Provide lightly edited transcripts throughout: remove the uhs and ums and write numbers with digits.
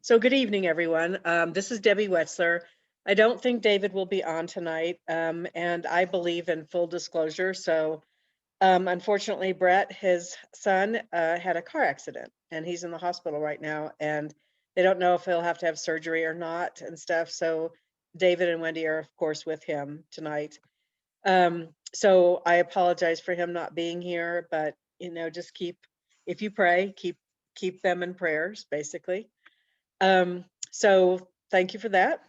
So good evening, everyone. This is Debbie Wetzler. I don't think David will be on tonight, and I believe in full disclosure. So unfortunately, Brett, his son, had a car accident, and he's in the hospital right now, and they don't know if he'll have to have surgery or not and stuff. So David and Wendy are, of course, with him tonight. So I apologize for him not being here, but just if you pray, keep them in prayers, basically. So thank you for that.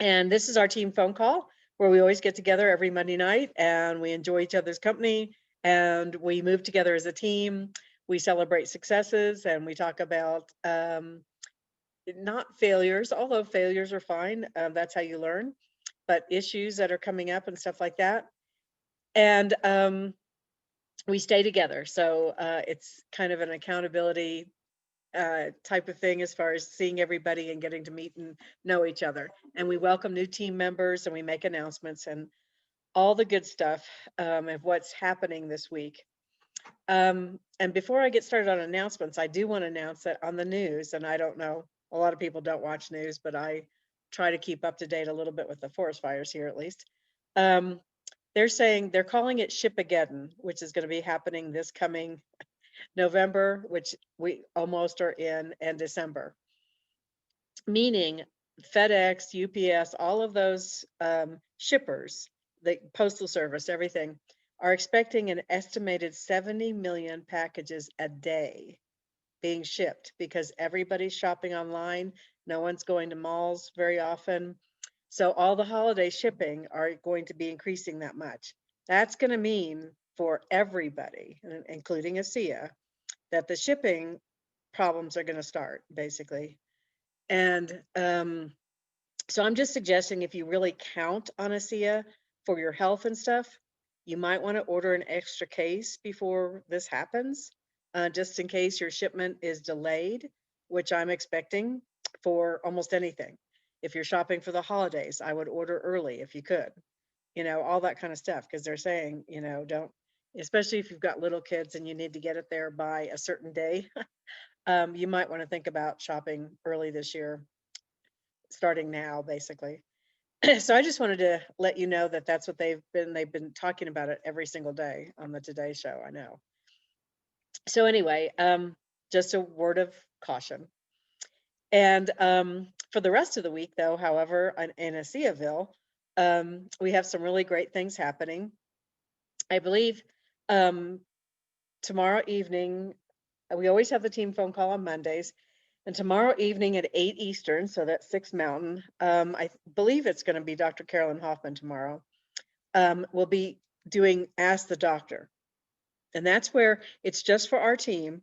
And this is our team phone call where we always get together every Monday night and we enjoy each other's company and we move together as a team. We celebrate successes and we talk about not failures, although failures are fine. That's how you learn, but issues that are coming up and stuff like that. And we stay together. So it's kind of an accountability type of thing as far as seeing everybody and getting to meet and know each other. And we welcome new team members and we make announcements and all the good stuff of what's happening this week. And before I get started on announcements, I do want to announce that on the news, and I don't know, a lot of people don't watch news, but I try to keep up to date a little bit with the forest fires here at least. They're calling it Shipageddon, which is going to be happening this coming November, which we almost are in, and December. Meaning FedEx, UPS, all of those shippers, the postal service, everything, are expecting an estimated 70 million packages a day being shipped because everybody's shopping online. No one's going to malls very often. So all the holiday shipping are going to be increasing that much. That's going to mean for everybody, including ASEA, that the shipping problems are going to start basically. And so I'm just suggesting if you really count on ASEA for your health and stuff, you might want to order an extra case before this happens, just in case your shipment is delayed, which I'm expecting for almost anything. If you're shopping for the holidays, I would order early if you could, all that kind of stuff, because they're saying, don't, especially if you've got little kids and you need to get it there by a certain day. You might want to think about shopping early this year, starting now, basically. So I just wanted to let you know that that's what they've been talking about it every single day on the Today Show. I know. So anyway, just a word of caution. And for the rest of the week, though, however, in ASEAville, we have some really great things happening. I believe tomorrow evening, we always have the team phone call on Mondays. And tomorrow evening at 8 Eastern, so that's 6 Mountain, I believe it's going to be Dr. Carolyn Hoffman tomorrow, we'll be doing Ask the Doctor. And that's where it's just for our team.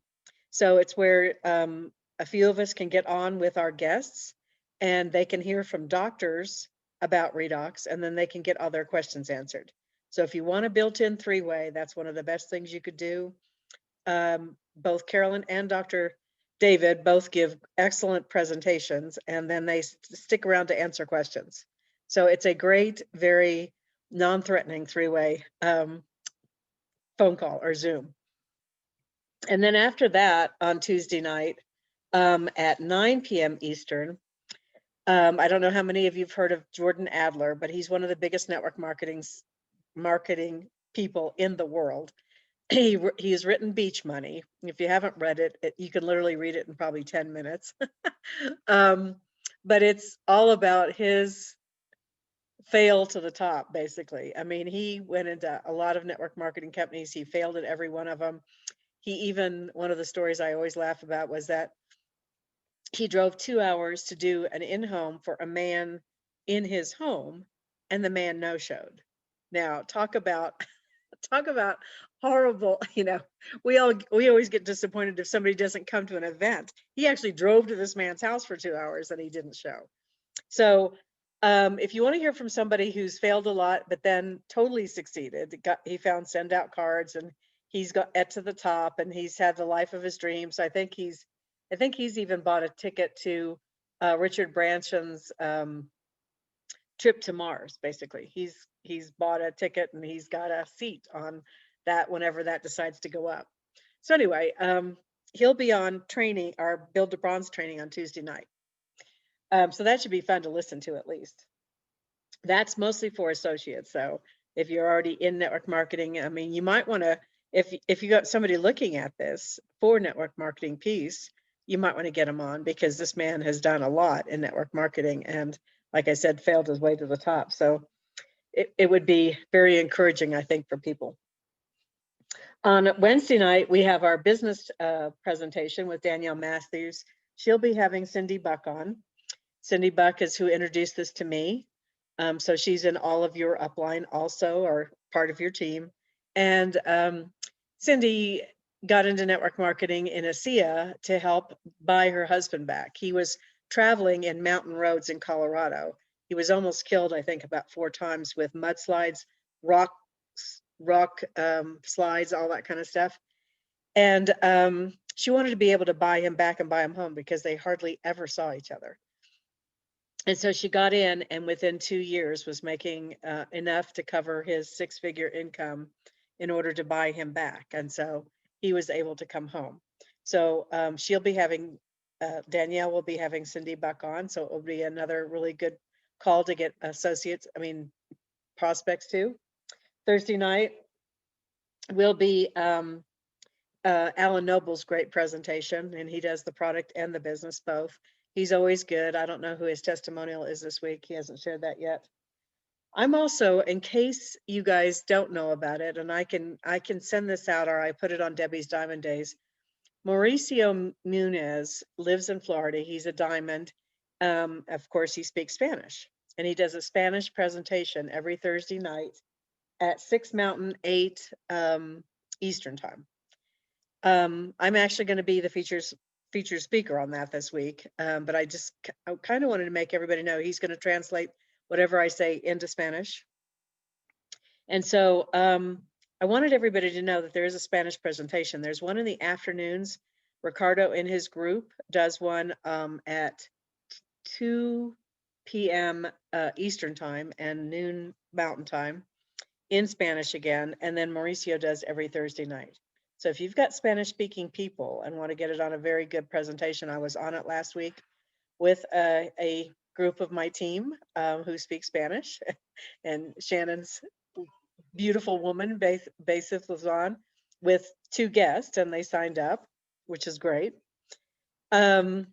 So it's where a few of us can get on with our guests and they can hear from doctors about redox and then they can get all their questions answered. So if you want a built-in three-way, that's one of the best things you could do. Both Carolyn and Dr. David both give excellent presentations and then they stick around to answer questions. So it's a great, very non-threatening three-way phone call or Zoom. And then after that on Tuesday night at 9 p.m. Eastern, I don't know how many of you've heard of Jordan Adler, but he's one of the biggest network marketing people in the world. He's written Beach Money. If you haven't read it, you can literally read it in probably 10 minutes. But it's all about his fail to the top, basically. I mean, he went into a lot of network marketing companies. He failed at every one of them. One of the stories I always laugh about was that he drove 2 hours to do an in-home for a man in his home, and the man no-showed. Now, talk about horrible, we always get disappointed if somebody doesn't come to an event. He actually drove to this man's house for 2 hours and he didn't show. So if you want to hear from somebody who's failed a lot but then totally succeeded, he found send out cards and he's got to the top and he's had the life of his dreams. I think he's even bought a ticket to Richard Branson's trip to Mars. Basically, he's bought a ticket and he's got a seat on that whenever that decides to go up. So anyway, he'll be on training, our Build to Bronze training on Tuesday night. So that should be fun to listen to at least. That's mostly for associates. So if you're already in network marketing, I mean, you might want to, if you got somebody looking at this for network marketing piece, you might want to get him on, because this man has done a lot in network marketing and, like I said, failed his way to the top. So it would be very encouraging, I think, for people. On Wednesday night, we have our business presentation with Danielle Matthews. She'll be having Cindy Buck on. Cindy Buck is who introduced this to me. So she's in all of your upline also, or part of your team. And Cindy got into network marketing in ASEA to help buy her husband back. He was traveling in mountain roads in Colorado. He was almost killed, I think, about 4 times with mudslides, rock slides, all that kind of stuff. And she wanted to be able to buy him back and buy him home, because they hardly ever saw each other. And so she got in, and within 2 years was making enough to cover his 6-figure income in order to buy him back. And so he was able to come home. So she'll be having, Danielle will be having Cindy Buck on. So it will be another really good call to get prospects too. Thursday night will be Alan Noble's great presentation, and he does the product and the business both. He's always good. I don't know who his testimonial is this week. He hasn't shared that yet. I'm also, in case you guys don't know about it, and I can send this out, or I put it on Debbie's Diamond Days. Mauricio Munez lives in Florida. He's a diamond. Of course, he speaks Spanish, and he does a Spanish presentation every Thursday night at 6 Mountain, 8 Eastern time. I'm actually going to be the featured speaker on that this week, but I kind of wanted to make everybody know he's going to translate whatever I say into Spanish. And so I wanted everybody to know that there is a Spanish presentation. There's one in the afternoons. Ricardo in his group does one at 2 p.m. Eastern time and noon Mountain time in Spanish again. And then Mauricio does every Thursday night. So if you've got Spanish speaking people and want to get it on a very good presentation, I was on it last week with a group of my team who speak Spanish, and Shannon's beautiful woman, Basith, was on with 2 guests, and they signed up, which is great. So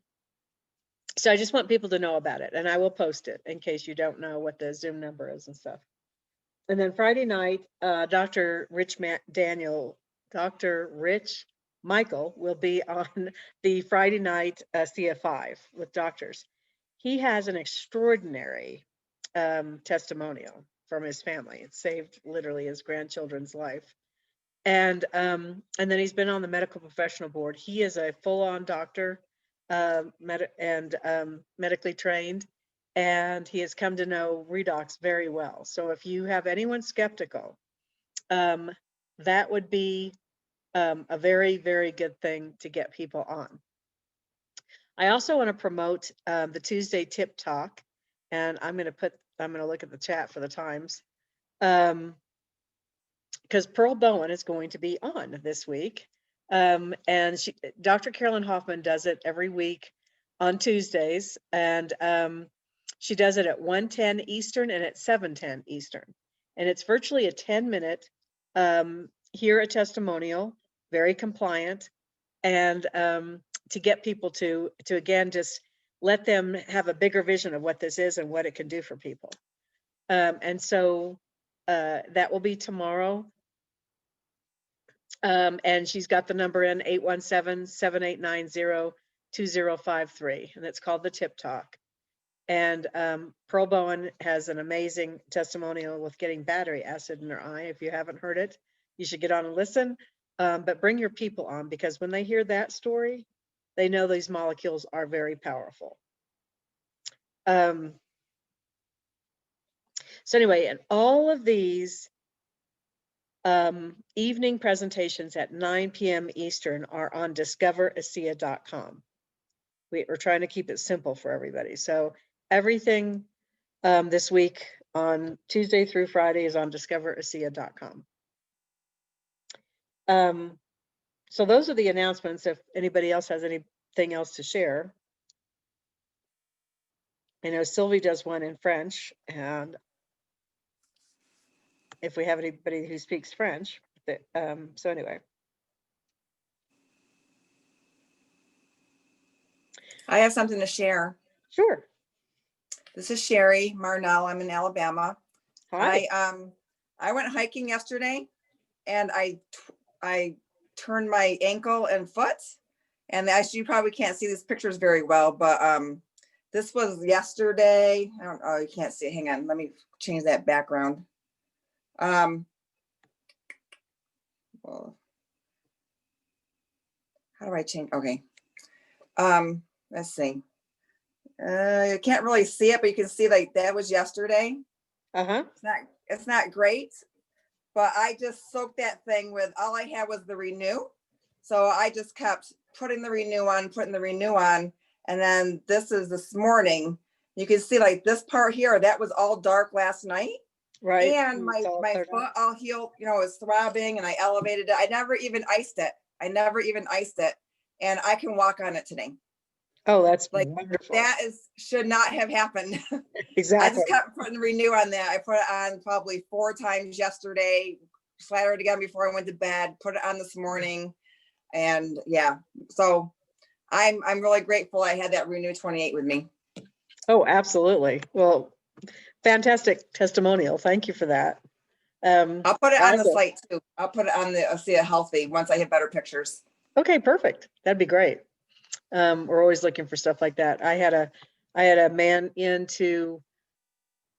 I just want people to know about it, and I will post it in case you don't know what the Zoom number is and stuff. And then Friday night, Dr. Rich Michael will be on the Friday night CF5 with doctors. He has an extraordinary testimonial from his family. It saved literally his grandchildren's life. And then he's been on the medical professional board. He is a full-on doctor medically trained, and he has come to know redox very well. So if you have anyone skeptical, that would be a very, very good thing to get people on. I also want to promote the Tuesday Tip Talk, and I'm going to look at the chat for the times, because Pearl Bowen is going to be on this week, and Dr. Carolyn Hoffman does it every week on Tuesdays, and she does it at 1:10 Eastern and at 7:10 Eastern, and it's virtually a 10-minute hear a testimonial, very compliant, and to get people to again just let them have a bigger vision of what this is and what it can do for people. And so that will be tomorrow. And she's got the number in 817-7890-2053, and it's called the Tip Talk. And Pearl Bowen has an amazing testimonial with getting battery acid in her eye. If you haven't heard it, you should get on and listen. But bring your people on, because when they hear that story, they know these molecules are very powerful. So anyway, and all of these evening presentations at 9 p.m. Eastern are on discoverasea.com. We're trying to keep it simple for everybody. So everything this week on Tuesday through Friday is on discoverasea.com. So those are the announcements. If anybody else has anything else to share. I know Sylvie does one in French, and if we have anybody who speaks French, so anyway. I have something to share. Sure. This is Sherry Marnell. I'm in Alabama. Hi. I went hiking yesterday, and I turned my ankle and foot. And as you probably can't see these pictures very well, but this was yesterday. I don't. Oh, you can't see it. Hang on. Let me change that background. Well, how do I change? Okay. Let's see. You can't really see it, but you can see like that was yesterday. Uh-huh. It's not great, but I just soaked that thing with, all I had was the Renew. So I just kept putting the Renew on, and then this morning. You can see like this part here, that was all dark last night. Right. And my foot all healed, was throbbing, and I elevated it. I never even iced it. And I can walk on it today. Oh, that's like wonderful. That should not have happened. Exactly. I just kept putting the Renew on that. I put it on probably 4 times yesterday, slattered it again before I went to bed, put it on this morning. And yeah, so I'm really grateful I had that Renew 28 with me. Oh, absolutely. Well, fantastic testimonial. Thank you for that. I'll put it on the site too. I'll put it on the See It Healthy once I have better pictures. Okay, perfect. That'd be great. We're always looking for stuff like that. I had a man in to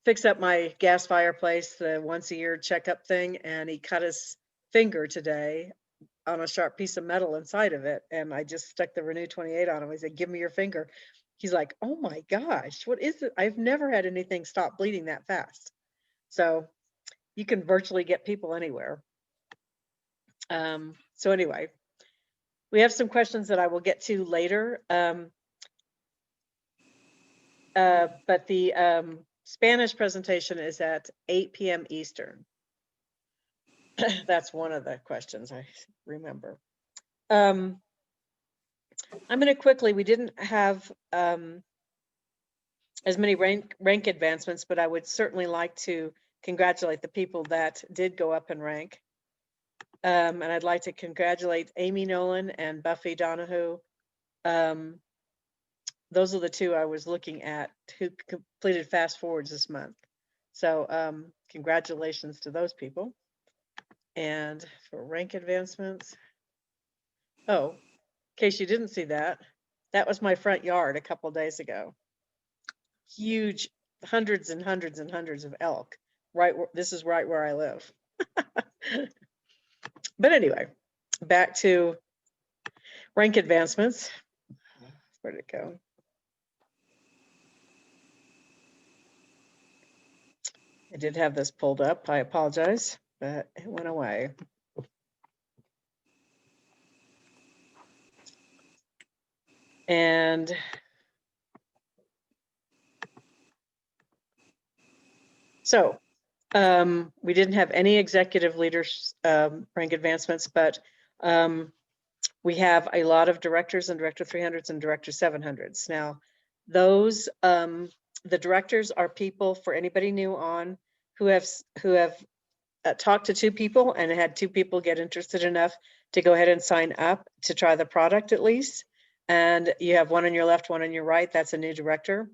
fix up my gas fireplace, the once a year checkup thing, and he cut his finger today on a sharp piece of metal inside of it. And I just stuck the Renew 28 on him. I said, "Give me your finger." He's like, "Oh my gosh, what is it?" I've never had anything stop bleeding that fast. So you can virtually get people anywhere. So anyway, we have some questions that I will get to later. But the Spanish presentation is at 8 p.m. Eastern. That's one of the questions I remember. I'm going to quickly, we didn't have as many rank advancements, but I would certainly like to congratulate the people that did go up in rank. And I'd like to congratulate Amy Nolan and Buffy Donahue. Those are the two I was looking at who completed fast forwards this month. So congratulations to those people. And for rank advancements, oh, in case you didn't see that, that was my front yard a couple of days ago. Huge, hundreds and hundreds and hundreds of elk. This is right where I live. But anyway, back to rank advancements. Where'd it go? I did have this pulled up. I apologize, but it went away. And so we didn't have any executive leaders rank advancements, but we have a lot of directors and director 300s and director 700s. Now, those the directors are people, for anybody new on, who have talked to 2 people and had 2 people get interested enough to go ahead and sign up to try the product at least. And you have one on your left, one on your right. That's a new director.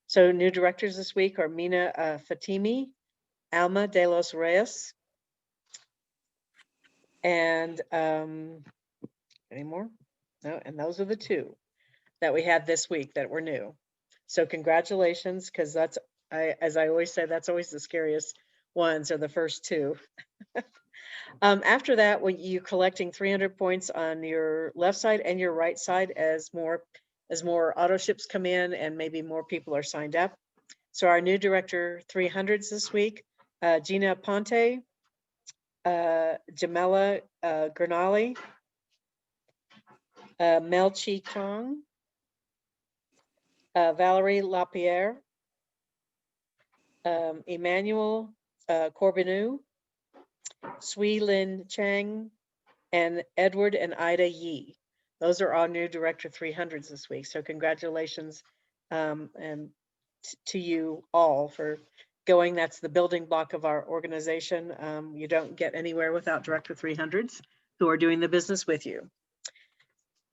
So new directors this week are Mina Fatimi, Alma de los Reyes, and any more? No, and those are the 2 that we had this week that were new. So congratulations, because that's, as I always say, that's always the scariest ones, are the first 2. After that, when you're collecting 300 points on your left side and your right side as more auto ships come in and maybe more people are signed up. So our new director 300s this week, Gina Ponte, Jamela Gernali, Mel Chi Chong, Valerie Lapierre, Emmanuel Corbinou, Sui Lin Chang, and Edward and Ida Yee. Those are our new Director 300s this week. So congratulations and to you all for going. That's the building block of our organization. You don't get anywhere without Director 300s who are doing the business with you.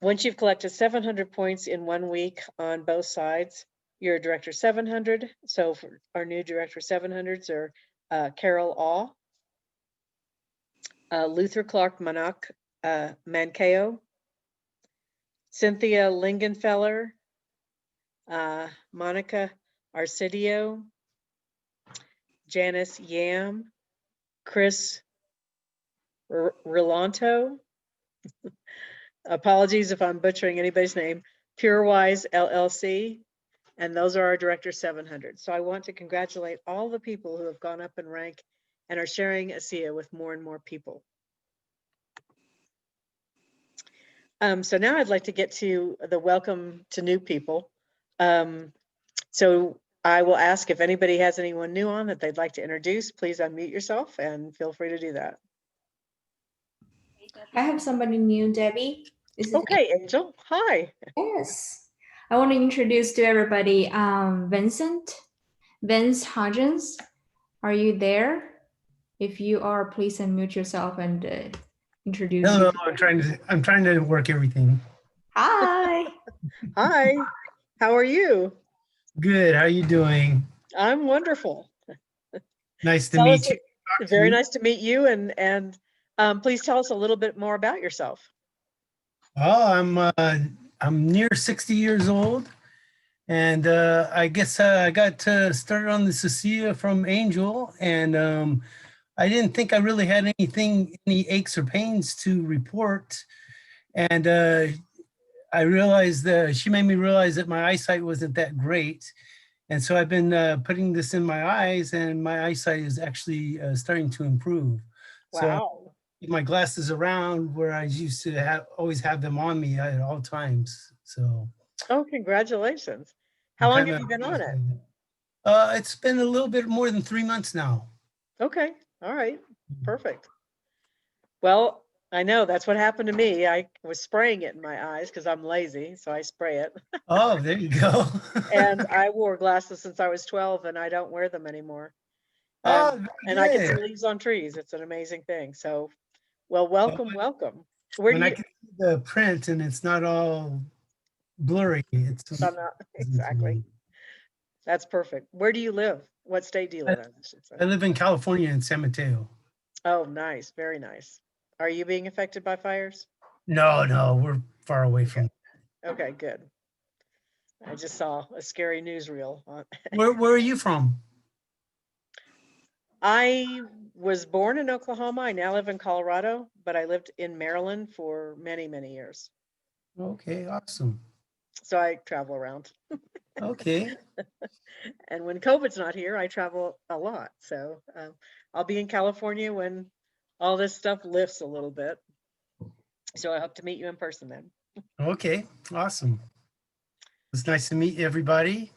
Once you've collected 700 points in 1 week on both sides, you're a Director 700. So for our new Director 700s are Carol Awe, Luther Clark Mankeo, Cynthia Lingenfeller, Monica Arcidio, Janice Yam, Chris Relanto, apologies if I'm butchering anybody's name, PureWise LLC, and those are our Director 700. So I want to congratulate all the people who have gone up in rank and are sharing ASEA with more and more people. So now I'd like to get to the welcome to new people. So I will ask if anybody has anyone new on that they'd like to introduce, please unmute yourself and feel free to do that. I have somebody new, Debbie. Is it Okay, Angel, hi. Yes. I want to introduce to everybody Vince Hodgins. Are you there? If you are, please unmute yourself and introduce. Hello, you. I'm trying to work everything. Hi. Hi, how are you? Good. How are you doing? I'm wonderful. Nice to Tell meet us- you. Very nice to meet you, and please tell us a little bit more about yourself. Oh, I'm near 60 years old, and I guess I got started on the ASEA from Angel, and I didn't think I really had any aches or pains to report, and I realized she made me realize that my eyesight wasn't that great. And so I've been putting this in my eyes, and my eyesight is actually starting to improve. So Wow. my glasses around where I used to always have them on me at all times. So. Oh, congratulations. How long have you been on it? It's been a little bit more than 3 months now. Okay, all right, perfect. Well, I know that's what happened to me. I was spraying it in my eyes because I'm lazy, so I spray it. Oh, there you go. And I wore glasses since I was 12 and I don't wear them anymore. Oh, And I can see good. leaves on trees. It's an amazing thing. So, well, welcome. Where do When I you? can see the print and it's not all blurry, it's I'm not, exactly. That's perfect. Where do you live? What state do you live in? I should say. I live in California in San Mateo. Oh, nice, very nice. Are you being affected by fires? No, we're far away from. Okay, good. I just saw a scary newsreel. Where are you from? I was born in Oklahoma. I now live in Colorado, but I lived in Maryland for many, many years. Okay, awesome. So I travel around. Okay. And when COVID's not here, I travel a lot. So I'll be in California when all this stuff lifts a little bit. So I hope to meet you in person then. Okay, awesome. It's nice to meet everybody.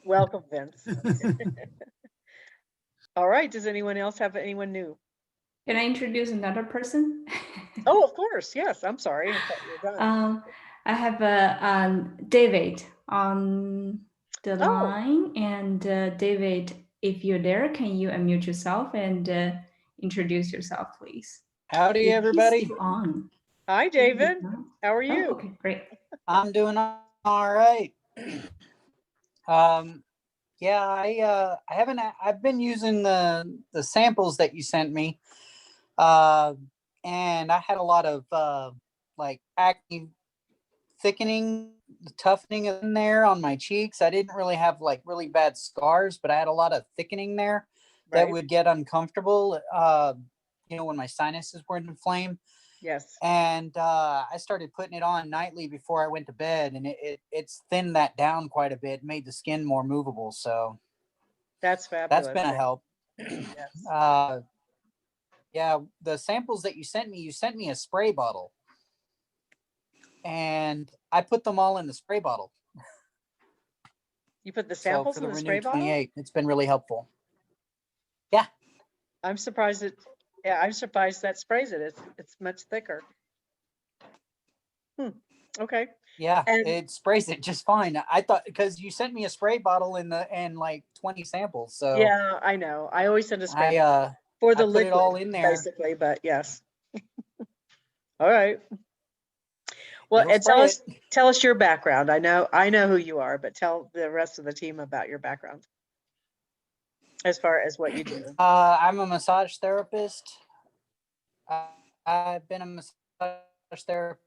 Welcome, Vince. All right. Does anyone else have anyone new? Can I introduce another person? Oh, of course. Yes. I'm sorry. I thought you were done. I have David on the line, and David, if you're there, can you unmute yourself and introduce yourself, please? Howdy, everybody. On. Hi, David. How are you? Oh, okay, great. I'm doing all right. Yeah, I haven't. I've been using the samples that you sent me, and I had a lot of like acne thickening, toughening in there on my cheeks. I didn't really have like really bad scars, but I had a lot of thickening there that would get uncomfortable. When my sinuses were inflamed. Yes. And I started putting it on nightly before I went to bed, and it's thinned that down quite a bit, made the skin more movable. So that's fabulous. That's been a help. Yes. Yeah, the samples that you sent me a spray bottle, and I put them all in the spray bottle. You put the samples in the spray bottle? 28, it's been really helpful. Yeah. I'm surprised Yeah, I'm surprised that sprays it. It's much thicker. Okay. Yeah, And it sprays it just fine. I thought because you sent me a spray bottle and like 20 samples, so yeah, I know. I always send a spray I uh for I the put it all liquid, in there. basically, but yes. All right. Well, It'll and spray it. tell us your background. I know who you are, but tell the rest of the team about your background as far as what you do. I'm a massage therapist. Uh, I've been a massage therapist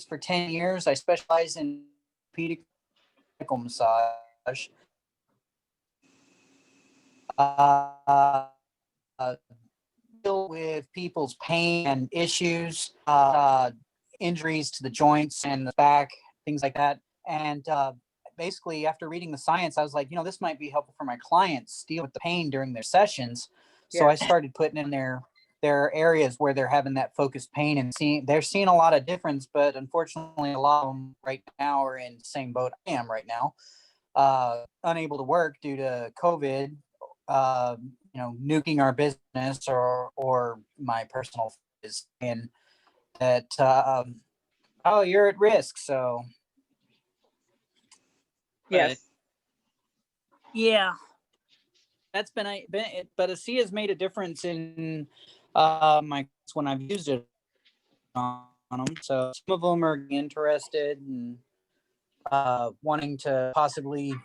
for 10 years. I specialize in orthopedic massage. Uh, uh, Deal with people's pain and issues, injuries to the joints and the back, things like that. And basically, after reading the science, I was like, this might be helpful for my clients deal with the pain during their sessions. So I Yes. started putting in their areas where they're having that focused pain and they're seeing a lot of difference. But unfortunately, a lot of them right now are in the same boat I am right now, unable to work due to COVID, nuking our business or my personal is and that oh, you're at risk. So Yes. yeah, that's but ASEA has made a difference in my when I've used it on them. So some of them are interested and wanting to possibly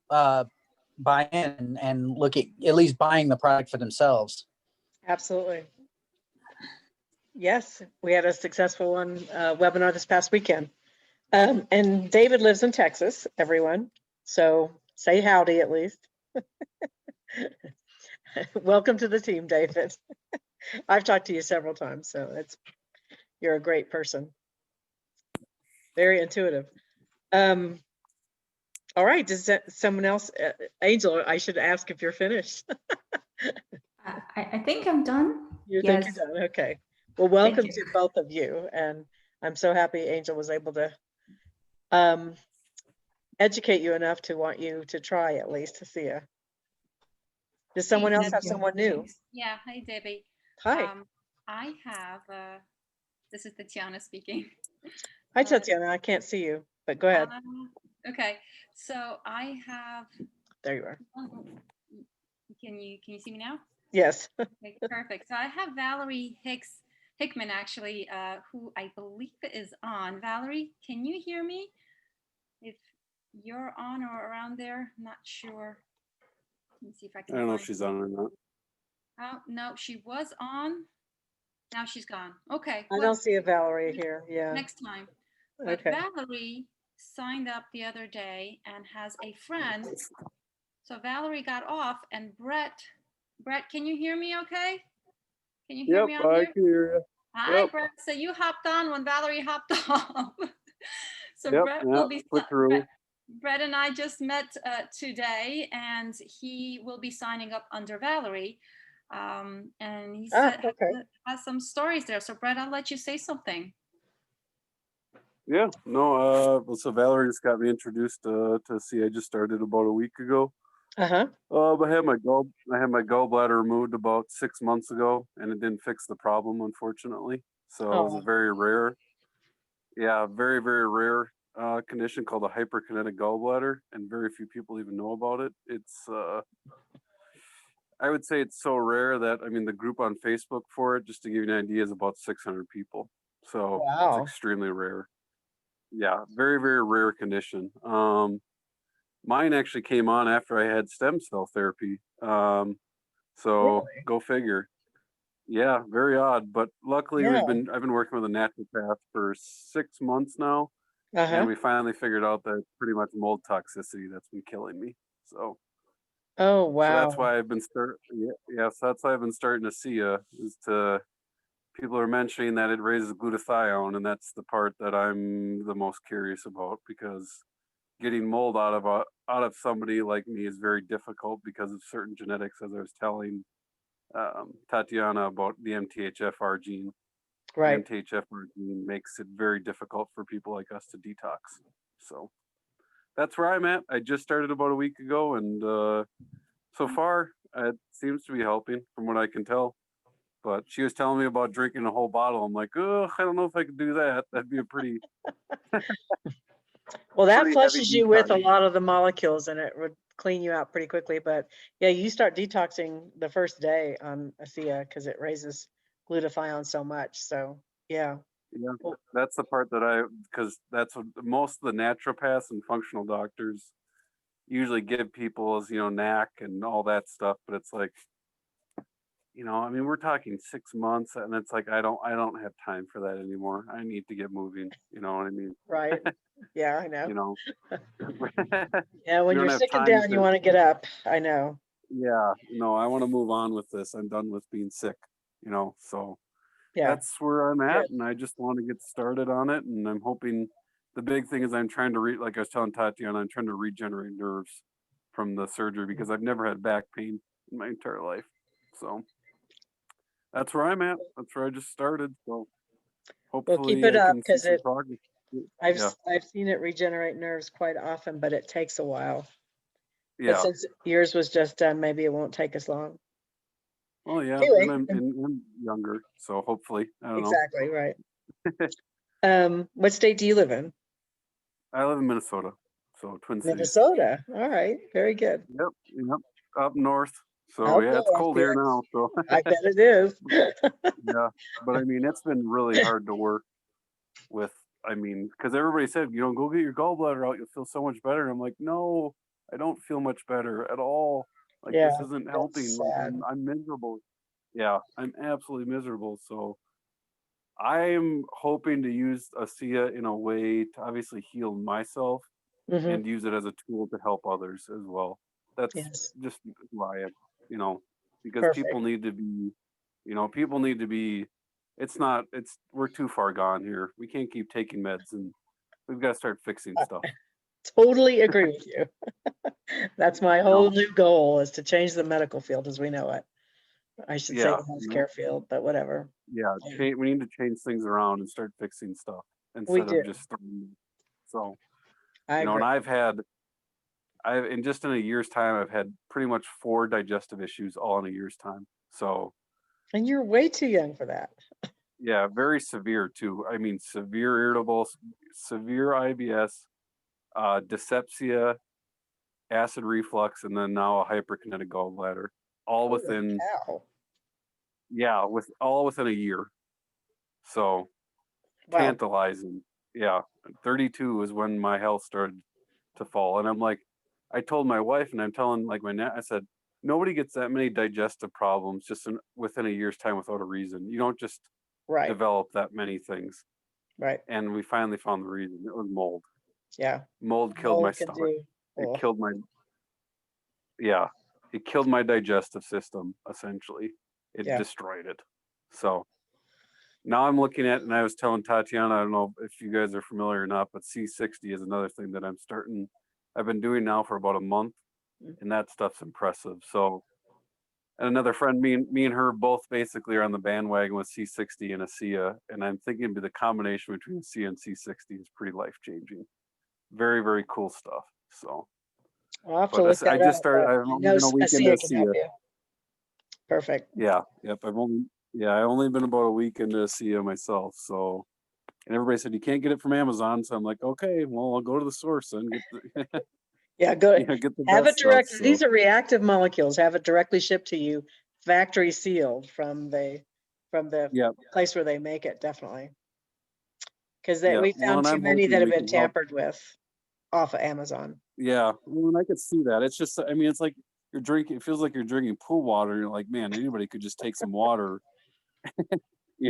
buy in and look at least buying the product for themselves. Absolutely. Yes, we had a successful one webinar this past weekend. And David lives in Texas, everyone. So say howdy at least. Welcome to the team, David. I've talked to you several times, so you're a great person. Very intuitive. All right, does someone else, Angel, I should ask if you're finished. I think I'm done. You think Yes. you're done? Okay. Well, Thank welcome you. to both of you. And I'm so happy Angel was able to educate you enough to want you to try at least to see you. Does someone else Thank have you. someone new? Thanks. Yeah, hi Debbie. Hi. I have, this is Tatiana speaking. Hi, Tatiana. I can't see you, but go ahead. Okay, so I have, There you are. can you see me now? Yes. Okay, perfect. So I have Valerie Hickman actually, who I believe is on. Valerie, can you hear me? If you're on or around there, I'm not sure. Let me see if I can. I don't know if find she's you. on or not. Oh, no, she was on. Now she's gone. Okay. I well, don't see a Valerie here. Yeah. next time. But Okay. Valerie signed up the other day and has a friend. So Valerie got off and Brett, can you hear me okay? Can you hear Yep, me on I here? can hear you. Hi, Yep. Brett. So you hopped on when Valerie hopped off. So Yep, Brett yep, will be, click through. Brett and I just met today and he will be signing up under Valerie. And he said Okay. has some stories there. So Brett, I'll let you say something. Yeah, no, well, so Valerie just got me introduced to see. I just started about a week ago. Uh-huh. I had my gallbladder removed about 6 months ago, and it didn't fix the problem, unfortunately. So it was a very rare, very, very rare condition called a hyperkinetic gallbladder, and very few people even know about it. It's I would say it's so rare that, I mean, the group on Facebook for it, just to give you an idea, is about 600 people. So Wow. it's extremely rare. Yeah, very, very rare condition. Mine actually came on after I had stem cell therapy. So Really? go figure. Yeah, very odd. But luckily Yeah. I've been working with a naturopath for 6 months now. Uh-huh. And we finally figured out that it's pretty much mold toxicity that's been killing me. So Oh, So wow. that's why I've been so that's why I've been starting to see is to people are mentioning that it raises glutathione, and that's the part that I'm the most curious about, because getting mold out of somebody like me is very difficult because of certain genetics, as I was telling Tatiana about the MTHFR gene. Right. The MTHFR gene makes it very difficult for people like us to detox. So that's where I'm at. I just started about a week ago, and so far It seems to be helping from what I can tell. But she was telling me about drinking a whole bottle. I'm like, oh, I don't know if I could do that. That'd be a pretty Well, that pretty heavy flushes you with a detox. lot of the molecules and it would clean you out pretty quickly. But yeah, you start detoxing the first day on ASEA because it raises glutathione so much. So yeah. Yeah, Well, that's the part that because that's what most of the naturopaths and functional doctors usually give people is, NAC and all that stuff. But it's like, I mean, we're talking 6 months, and it's like I don't have time for that anymore. I need to get moving. You know what I mean? right. Yeah, I know. You know, Yeah, when you don't you're have sick and time down, you to. want to get up. I know. Yeah, no, I want to move on with this. I'm done with being sick. So Yeah, that's where I'm good. at, and I just want to get started on it. And I'm hoping the big thing is I'm trying to like I was telling Tatiana, I'm trying to regenerate nerves from the surgery because I've never had back pain in my entire life. So that's where I'm at. That's where I just started. So Well, keep hopefully it I up can see because some progress. Yeah, I've seen it regenerate nerves quite often, but it takes a while. But yeah. since yours was just done, maybe it won't take as long. Well, yeah, Anyway, and I'm younger, so hopefully I don't know. exactly right. What state do you live in? I live in Minnesota, so Twin Cities. Minnesota. All right, very good. Yep, up north. So Up yeah, it's north, cold here yes. now. So I bet it is. yeah, but I mean, it's been really hard to work with. I mean, because everybody said, go get your gallbladder out, you'll feel so much better. And I'm like, no, I don't feel much better at all. Like Yeah, this isn't helping. that's Like sad. I'm miserable. Yeah, I'm absolutely miserable. So I'm hoping to use ASEA in a way to obviously heal myself Hmm. and use it as a tool to help others as well. That's Yes, just who I am, because perfect. people need to be, we're too far gone here. We can't keep taking meds and we've got to start fixing stuff. Totally agree with you. That's my whole No. new goal is to change the medical field as we know it. I should say Yeah. the healthcare field, but whatever. Yeah. Yeah. We need to change things around and start fixing stuff We instead do. of just throwing. So, I agree. and in just in a year's time, I've had pretty much 4 digestive issues all in a year's time. So And you're way too young for that. yeah, very severe too. I mean, severe irritable, severe IBS, dyspepsia, acid reflux, and then now a hyperkinetic gallbladder, all Holy within, cow. all within a year. So Wow. tantalizing. Yeah, 32 is when my health started to fall, and I'm like, I told my wife, and I'm telling like I said, nobody gets that many digestive problems just within a year's time without a reason. You don't just Right. develop that many things. Right. And we finally found the reason. It was mold. Yeah. Mold killed my Mold can stomach. do. It killed my digestive system, essentially. It Yeah. destroyed it. So now I'm looking at, and I was telling Tatiana, I don't know if you guys are familiar or not, but C60 is another thing that I've been doing now for about a month, and that stuff's impressive. So, and another friend, me and her both basically are on the bandwagon with C60 and ASEA, and I'm thinking the combination between ASEA and C60 is pretty life-changing. Very, very cool stuff. So, I'll have to but look I that just up, started. but I've I only know been a week into ASEA can help ASEA. you. Perfect. Yeah, yep. I've only been about a week into ASEA myself. So, and everybody said you can't get it from Amazon. So I'm like, okay, well, I'll go to the source and get the Yeah, go get the have it best stuff. direct. So, These are reactive molecules. Have it directly shipped to you, factory sealed from the yeah, place where they make it, definitely. Because yeah. we Well, found and too I'm many hoping that have we been can help. tampered with off of Amazon. Yeah, well, and I could see that. It's just, I mean, it's like you're drinking. It feels like you're drinking pool water. You're like, man, anybody could just take some water,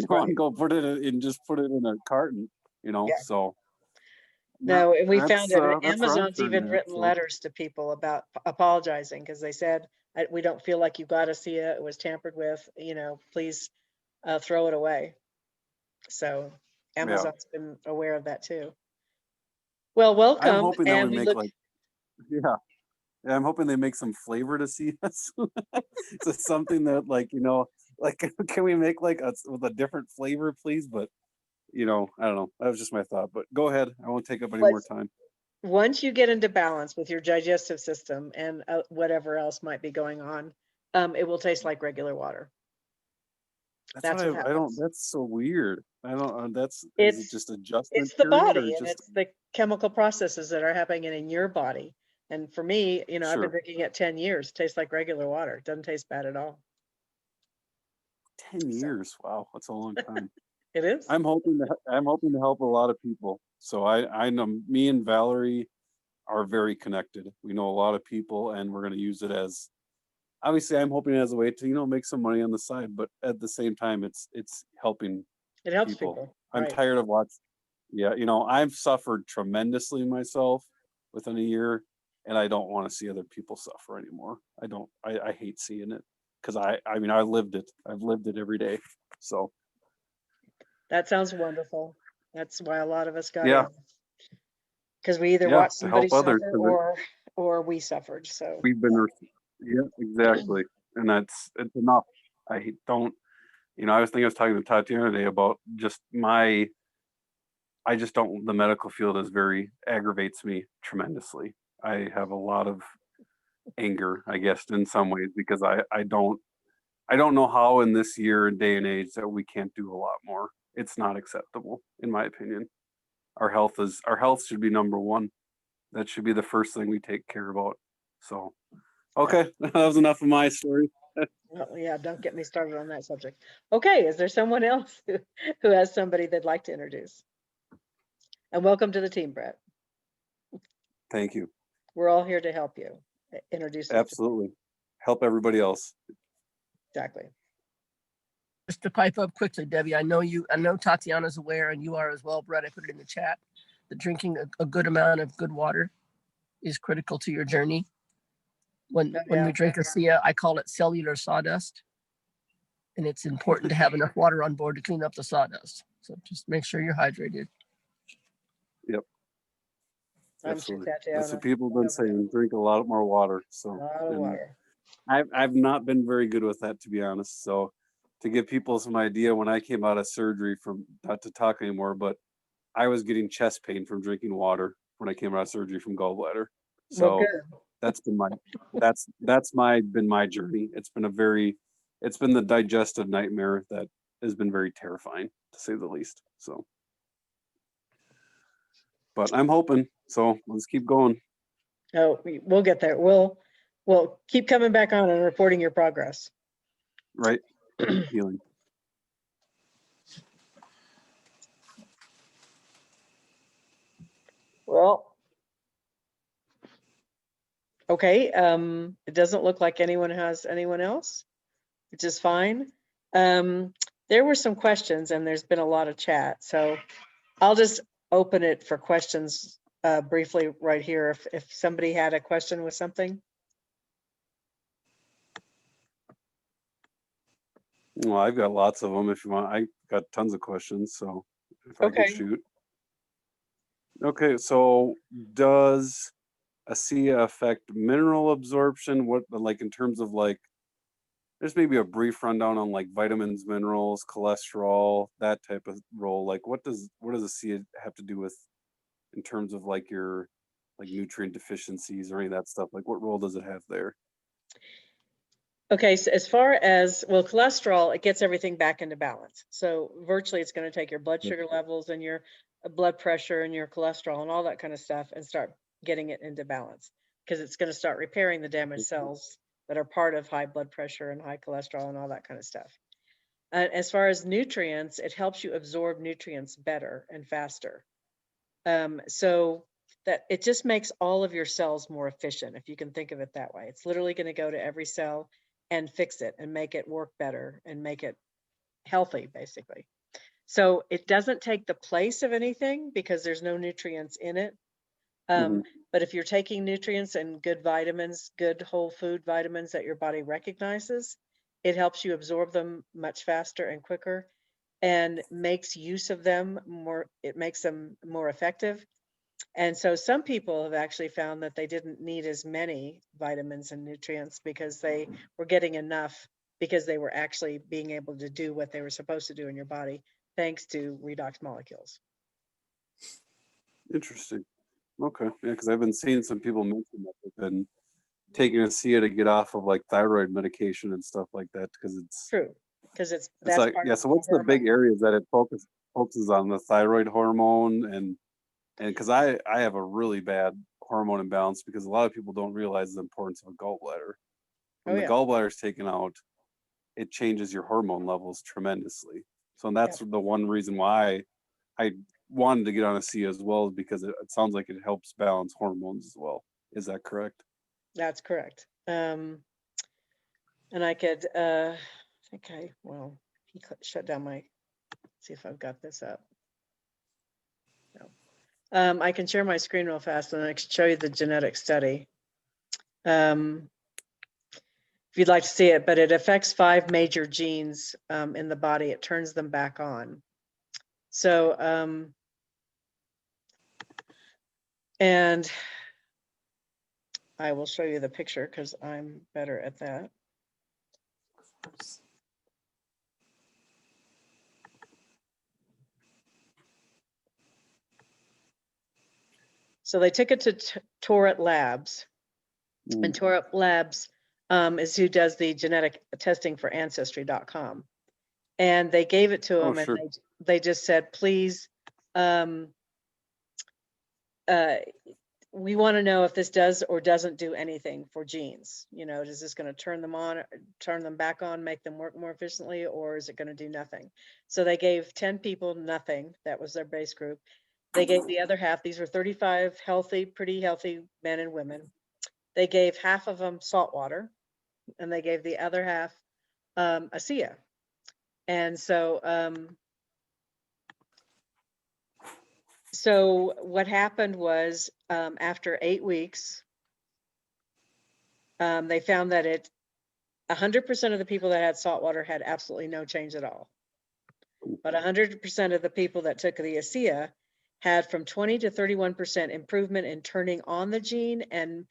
Right. and go put it in, just put it in a carton, Yeah. So. No, and we That's found it. that's where I'm Amazon's even starting at. written So. letters to people about apologizing because they said, we don't feel like you got to see it. It was tampered with, please throw it away. So Yeah, Amazon's been aware of that too. Well, I'm welcome. hoping that And we we make look, yeah. I'm hoping they make some flavor to see us. So something that can we make with a different flavor, please? But I don't know. That was just my thought. But go ahead. I won't take up any more time. once you get into balance with your digestive system and whatever else might be going on, it will taste like regular water. That's what I don't, happens. that's so weird. I don't, is It's it just adjustment it's the period or body and just, it's the chemical processes that are happening in your body. And for me, you know, I've been sure, drinking it 10 years. It tastes like regular water. It doesn't taste bad at all. 10 So years? Wow, that's a long time. it is. I'm hoping to help a lot of people. So I know me and Valerie are very connected. We know a lot of people and we're going to use it as, obviously I'm hoping as a way to, make some money on the side, but at the same time, it's helping It helps people. people. I'm Right. tired of watching. Yeah. I've suffered tremendously myself within a year and I don't want to see other people suffer anymore. I hate seeing it because I mean, I lived it. I've lived it every day. So That sounds wonderful. That's why a lot of us got yeah, in. Because we either yeah, watched to somebody help others. suffer 'Cause or we suffered. So we've been, yeah, exactly. And it's enough. Don't, I was talking to Tatiana today about just I just don't, the medical field is very, aggravates me tremendously. I have a lot of anger, I guess, in some ways, because I don't know how in this year and day and age that we can't do a lot more. It's not acceptable, in my opinion. Our health should be number one. That should be the first thing we take care about. So, okay, that was enough of my story. well, yeah, don't get me started on that subject. Okay, is there someone else who has somebody they'd like to introduce? And welcome to the team, Brett. Thank you. We're all here to help you introduce us to Absolutely. Help everybody else. exactly. Just to pipe up quickly, Debbie, I know Tatiana's aware and you are as well, Brett. I put it in the chat that drinking a good amount of good water is critical to your journey. When yeah. we drink ASEA, I call it cellular sawdust. And it's important to have enough water on board to clean up the sawdust. So just make sure you're hydrated. Yep. I'm Absolutely. sure That's Tatiana. what people have been saying. Drink a lot more water. So A lot of and water. I've not been very good with that, to be honest. So to give people some idea, when I came out of surgery, from not to talk anymore, but I was getting chest pain from drinking water when I came out of surgery from gallbladder. Well, So good. that's been been my journey. It's been the digestive nightmare that has been very terrifying, to say the least. So, but I'm hoping. So let's keep going. Oh, we'll get there. We'll keep coming back on and reporting your progress. Right. Healing. Well, okay. It doesn't look like anyone has anyone else, which is fine. There were some questions and there's been a lot of chat. So I'll just open it for questions briefly right here. If somebody had a question with something. Well, I've got lots of them if you want. I got tons of questions, so if I Okay. could shoot. Okay, so does ASEA affect mineral absorption? What, like, in terms of like, there's maybe a brief rundown on like vitamins, minerals, cholesterol, that type of role. Like, what does ASEA have to do with in terms of like your like nutrient deficiencies or any of that stuff? Like, what role does it have there? Okay, so as far as, well, cholesterol, it gets everything back into balance. So virtually it's going to take your blood sugar levels and your blood pressure and your cholesterol and all that kind of stuff and start getting it into balance, because it's going to start repairing the damaged cells that are part of high blood pressure and high cholesterol and all that kind of stuff. As far as nutrients, it helps you absorb nutrients better and faster. So that it just makes all of your cells more efficient, if you can think of it that way. It's literally going to go to every cell and fix it and make it work better and make it healthy, basically. So it doesn't take the place of anything because there's no nutrients in it. But if you're taking nutrients and good vitamins, good whole food vitamins that your body recognizes, it helps you absorb them much faster and quicker and makes use of them more. It makes them more effective. And so some people have actually found that they didn't need as many vitamins and nutrients because they were getting enough, because they were actually being able to do what they were supposed to do in your body, thanks to redox molecules. Interesting. Okay. Yeah, because I've been seeing some people mention that they've been taking ASEA to get off of like thyroid medication and stuff like that, because it's True, because it's that's like, part yeah, of so what's the big hormone. areas that it focuses on? The thyroid hormone, and because I have a really bad hormone imbalance, because a lot of people don't realize the importance of a gallbladder. When Oh, the yeah. gallbladder is taken out, it changes your hormone levels tremendously. So that's the one reason why I wanted to get on ASEA as well, because it sounds like it helps balance hormones as well. Is that correct? That's correct. And I could, well, he shut down my, see if I've got this up. No. I can share my screen real fast and I can show you the genetic study. If you'd like to see it, but it affects 5 major genes in the body. It turns them back on. So, and I will show you the picture because I'm better at that. So they took it to Torit Labs, and Torit Labs is who does the genetic testing for Ancestry.com. And they gave it to them, sure. and they just said, please, we want to know if this does or doesn't do anything for genes. You know, is this going to turn them on, turn them back on, make them work more efficiently, or is it going to do nothing? So they gave 10 people nothing. That was their base group. They gave the other half, these were 35 healthy, pretty healthy men and women. They gave half of them salt water, and they gave the other half ASEA. And so, so what happened was after 8 weeks, they found that 100% of the people that had salt water had absolutely no change at all. But 100% of the people that took the ASEA had from 20 to 31% improvement in turning on the gene and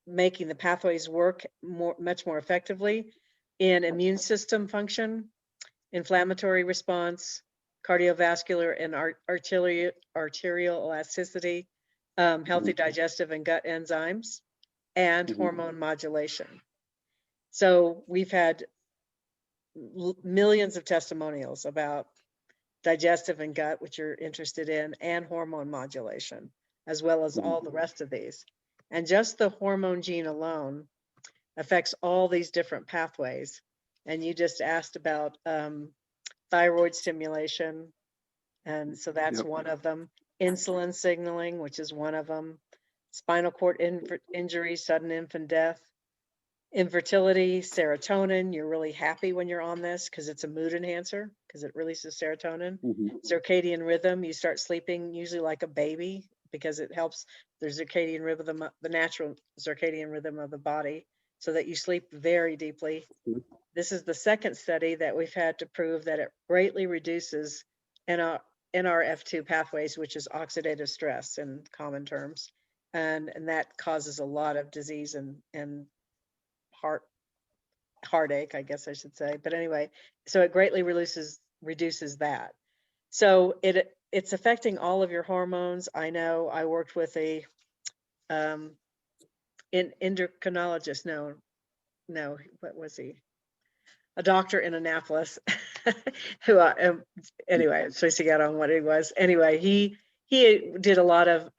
making the pathways work much more effectively in immune system function, inflammatory response, cardiovascular and arterial elasticity, healthy digestive and gut enzymes, and hormone modulation. So we've had millions of testimonials about digestive and gut, which you're interested in, and hormone modulation, as well as all the rest of these. And just the hormone gene alone affects all these different pathways. And you just asked about thyroid stimulation. And so that's one of them. Insulin signaling, which is one of them. Spinal cord injury, sudden infant death. Infertility, serotonin. You're really happy when you're on this because it's a mood enhancer because it releases serotonin. Circadian rhythm, you start sleeping usually like a baby because it helps the circadian rhythm, the natural circadian rhythm of the body, so that you sleep very deeply. This is the second study that we've had to prove that it greatly reduces NRF2 pathways, which is oxidative stress in common terms. And that causes a lot of disease and heartache, I guess I should say. But anyway, so it greatly reduces that. So it's affecting all of your hormones. I know I worked with a endocrinologist. No, what was he? A doctor in Annapolis who anyway, Tracy got on what he was. Anyway, he did a lot of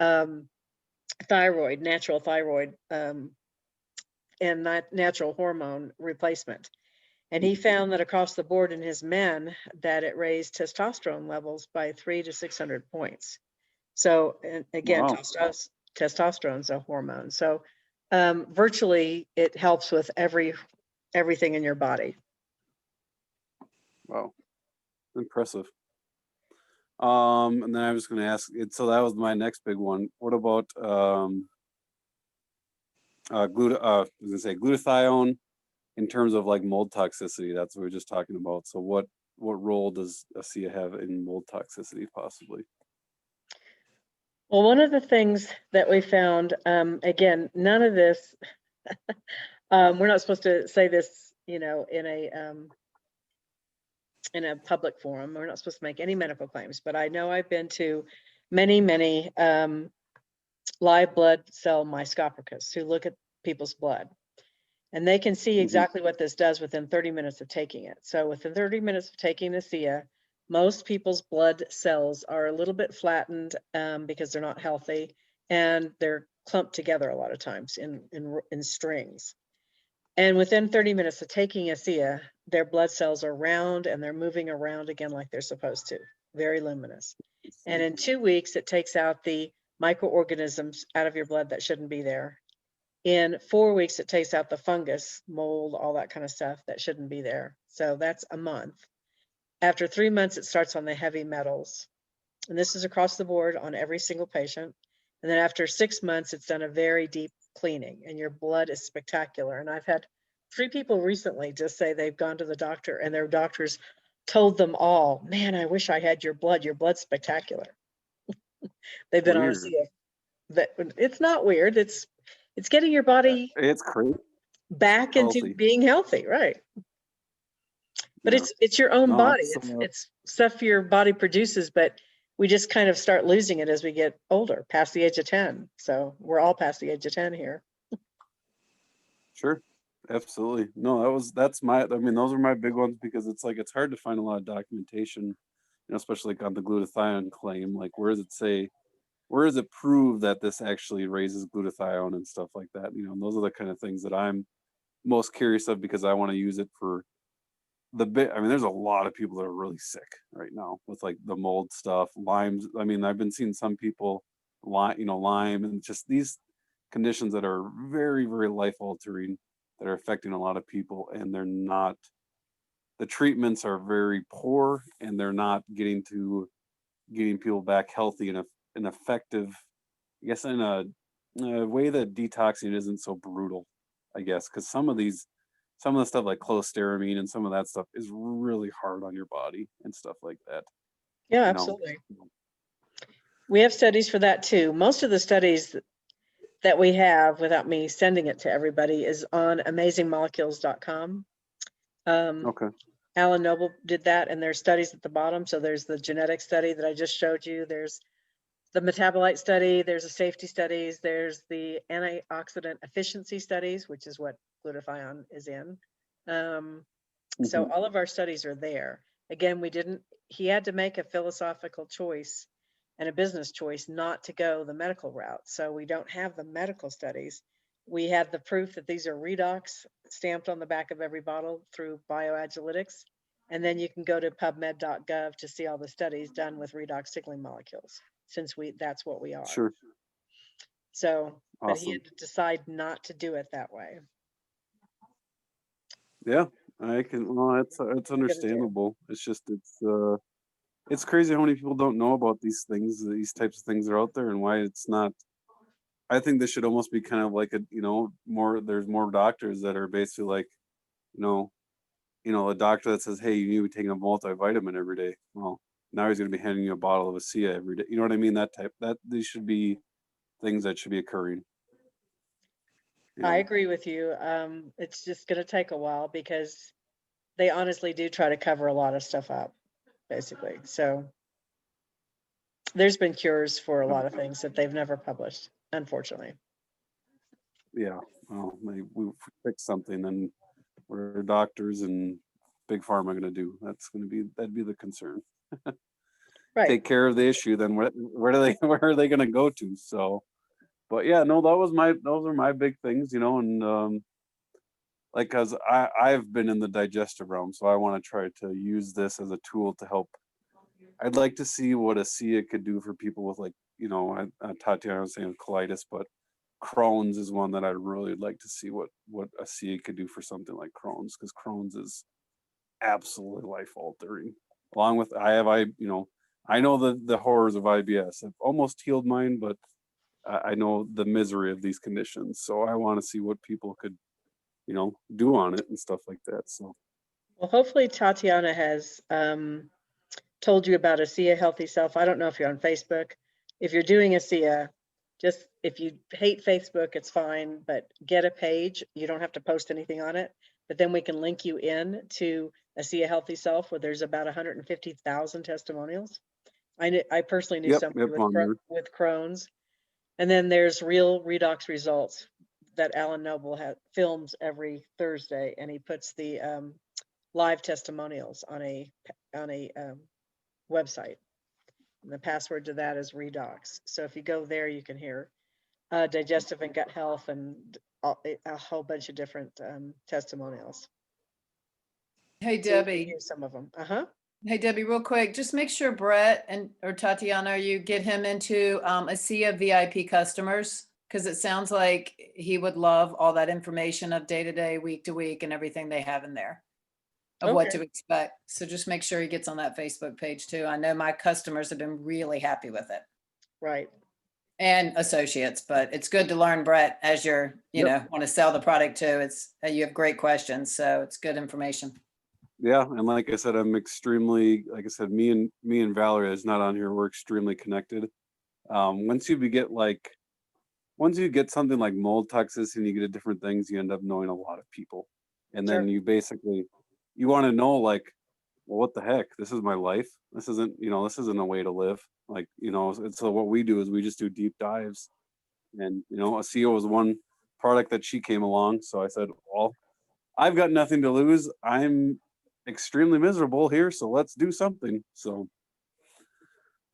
natural thyroid and natural hormone replacement. And he found that across the board in his men that it raised testosterone levels by 300 to 600 points. So, and again, testosterone's a hormone. So virtually it helps with everything in your body. Wow, impressive. And then I was going to ask it. So that was my next big one. What about glutathione in terms of like mold toxicity? That's what we were just talking about. So what role does ASEA have in mold toxicity possibly? Well, one of the things that we found, again, none of this, we're not supposed to say this, you know, in a public forum. We're not supposed to make any medical claims, but I know I've been to many live blood cell microscopists who look at people's blood. And they can see exactly what this does within 30 minutes of taking it. So within 30 minutes of taking ASEA, most people's blood cells are a little bit flattened because they're not healthy, and they're clumped together a lot of times in strings. And within 30 minutes of taking ASEA, their blood cells are round and they're moving around again like they're supposed to, very luminous. And in 2 weeks, it takes out the microorganisms out of your blood that shouldn't be there. In 4 weeks, it takes out the fungus, mold, all that kind of stuff that shouldn't be there. So that's a month. After 3 months, it starts on the heavy metals. And this is across the board on every single patient. And then after 6 months, it's done a very deep cleaning and your blood is spectacular. And I've had 3 people recently just say they've gone to the doctor and their doctors told them all, man, I wish I had your blood. Your blood's spectacular. They've been on Weird. ASEA. That it's not weird. It's getting your body It's crazy. back Healthy. into being healthy, right? But Yeah. it's your own No, body. it's, It's stuff your body produces, but we just kind of start losing it as we get older, past the age of 10. So we're all past the age of 10 here. Sure. Absolutely. No, that's my, I mean, those are my big ones because it's like, it's hard to find a lot of documentation, you know, especially like on the glutathione claim. Like, where does it say, where does it prove that this actually raises glutathione and stuff like that? You know, and those are the kind of things that I'm most curious of because I want to use it for the bit. I mean, there's a lot of people that are really sick right now with like the mold stuff, Lyme's. I mean, I've been seeing some people, Lyme and just these conditions that are very, very life altering that are affecting a lot of people, and they're not, the treatments are very poor and they're not getting people back healthy in an effective, I guess, in a way that detoxing isn't so brutal, I guess, because some of the stuff like closteramine and some of that stuff is really hard on your body and stuff like that. Yeah, you know. absolutely. We have studies for that too. Most of the studies that we have, without me sending it to everybody, is on amazingmolecules.com. Okay. Alan Noble did that, and there's studies at the bottom. So there's the genetic study that I just showed you. There's the metabolite study. There's the safety studies. There's the antioxidant efficiency studies, which is what glutathione is in. So all of our studies are there. Again, he had to make a philosophical choice and a business choice not to go the medical route. So we don't have the medical studies. We have the proof that these are redox stamped on the back of every bottle through Bioagilitics. And then you can go to pubmed.gov to see all the studies done with redox signaling molecules, since that's what we are. Sure. So, but he Awesome. had to decide not to do it that way. Yeah, well, it's understandable. It's just, it's crazy how many people don't know about these things, these types of things are out there, and why it's not. I think this should almost be kind of like there's more doctors that are basically like, a doctor that says, hey, you need to be taking a multivitamin every day. Well, now he's going to be handing you a bottle of ASEA every day. You know what I mean? These should be things that should be occurring. I agree with you. It's just going to take a while because they honestly do try to cover a lot of stuff up, basically. So there's been cures for a lot of things that they've never published, unfortunately. Yeah. Well, we fix something, then what are doctors and big pharma going to do? That'd be the concern. Right. Take care of the issue, then where are they going to go to? So, but yeah, no, those are my big things, and like, cause I've been in the digestive realm, so I want to try to use this as a tool to help. I'd like to see what ASEA could do for people with, like, Tatiana was saying colitis, but Crohn's is one that I'd really like to see what ASEA could do for something like Crohn's, because Crohn's is absolutely life altering. Along with I know the horrors of IBS. I've almost healed mine, but I know the misery of these conditions. So I want to see what people could, do on it and stuff like that. So, well, hopefully Tatiana has told you about ASEA Healthy Self. I don't know if you're on Facebook. If you're doing ASEA, just if you hate Facebook, it's fine, but get a page. You don't have to post anything on it, but then we can link you in to ASEA Healthy Self, where there's about 150,000 testimonials. I personally knew somebody with Crohn's. And then there's real redox results that Alan Noble films every Thursday, and he puts the live testimonials on a website. And the password to that is Redox. So if you go there, you can hear digestive and gut health and a whole bunch of different testimonials. Hey, So you can Debbie. hear some of them. Uh-huh. Hey, Debbie, real quick, just make sure Brett or Tatiana, you get him into ASEA VIP customers, because it sounds like he would love all that information of day-to-day, week-to-week, and everything they have in there of what Okay. to expect. So just make sure he gets on that Facebook page too. I know my customers have been really happy with it, Right. and associates, but it's good to learn, Brett, as you're, want to sell the product too. It's, you have great questions, so it's good information. Yeah, and like I said, I'm extremely, like I said, me and Valerie is not on here. We're extremely connected. Once you get something like mold toxicity and you get different things, you end up knowing a lot of people, and then you want to know, like, well, what the heck? This is my life. This isn't a way to live. Like, so what we do is we just do deep dives, and ASEA was one product that she came along. So I said, well, I've got nothing to lose. I'm extremely miserable here, so let's do something. So,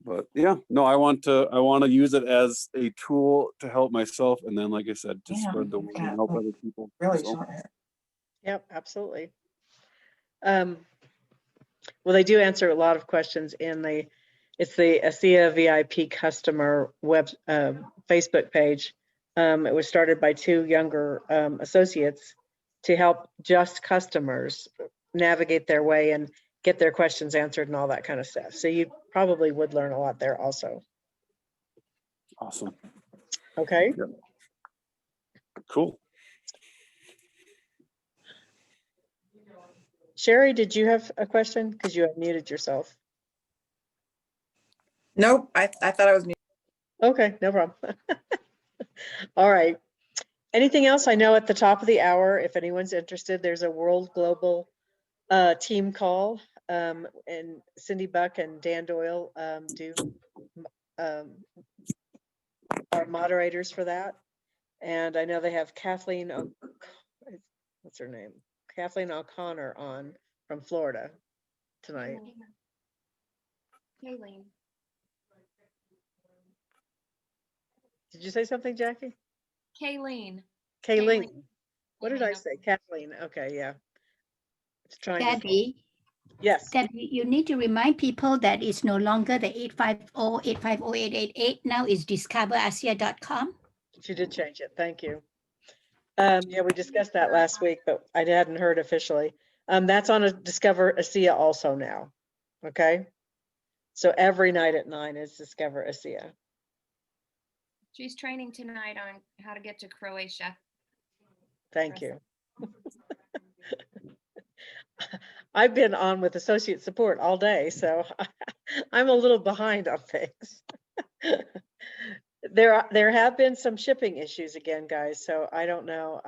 but yeah, no, I want to use it as a tool to help myself, and then, like I said, to spread the word and help other people. Really So, short hair. Yep, absolutely. Well, they do answer a lot of questions in it's the ASEA VIP customer web Facebook page. It was started by 2 younger associates to help just customers navigate their way and get their questions answered and all that kind of stuff. So you probably would learn a lot there also. awesome. Okay. Yep. Cool. Sherry, did you have a question? Because you have muted yourself. Nope, I thought I was. Okay, no problem. All right. Anything else? I know at the top of the hour, if anyone's interested, there's a World Global team call, and Cindy Buck and Dan Doyle are moderators for that. And I know they have Kathleen, what's her name? Kathleen O'Connor on from Florida tonight. Kayleen. Did you say something, Jackie? Kayleen. Kayleen. What did I Kayleen. say? Kathleen. Okay, yeah. It's trying Debbie, yes. Debbie, you need to remind people that it's no longer the 850-850-888. Now it's discoverasia.com. She did change it. Thank you. Yeah, we discussed that last week, but I hadn't heard officially. That's on a Discover ASEA also now. Okay. So every night at 9 is Discover ASEA. She's training tonight on how to get to Croatia. Thank you. I've been on with associate support all day, so I'm a little behind on things. There have been some shipping issues again, guys, so I don't know.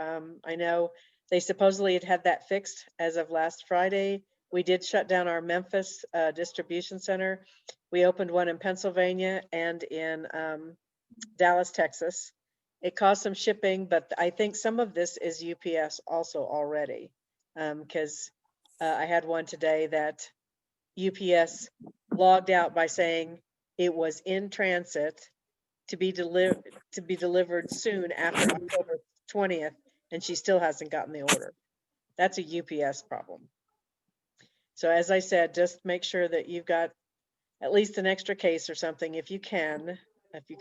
I know they supposedly had that fixed as of last Friday. We did shut down our Memphis distribution center. We opened one in Pennsylvania and in Dallas, Texas. It caused some shipping, but I think some of this is UPS also already, because I had one today that UPS logged out by saying it was in transit to be delivered soon after October 20th, and she still hasn't gotten the order. That's a UPS problem. So as I said, just make sure that you've got at least an extra case or something if you can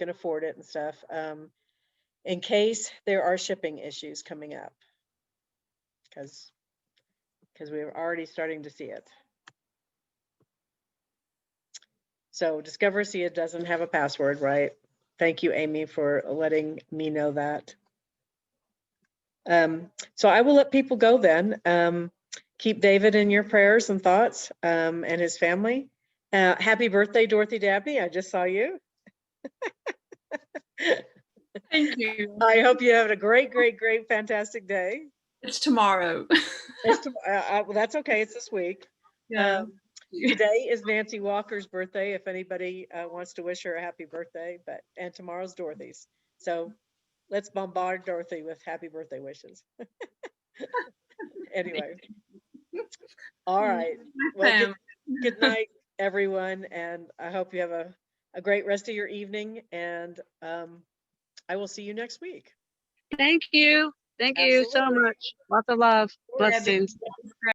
afford it and stuff, in case there are shipping issues coming up, because we're already starting to see it. So Discover ASEA doesn't have a password, right? Thank you, Amy, for letting me know that. So I will let people go then. Keep David in your prayers and thoughts, and his family. Happy birthday, Dorothy Dabney. I just saw you. Thank you. I hope you have a great, fantastic day. It's tomorrow. Well, that's okay. It's this week. Yeah. Today is Nancy Walker's birthday, if anybody wants to wish her a happy birthday, and tomorrow's Dorothy's. So Let's bombard Dorothy with happy birthday wishes. Anyway. All right. Well, good night, everyone. And I hope you have a great rest of your evening. And I will see you next week. Thank you. Thank you so Absolutely. much. Lots of love. Sure, Debbie. Blessings.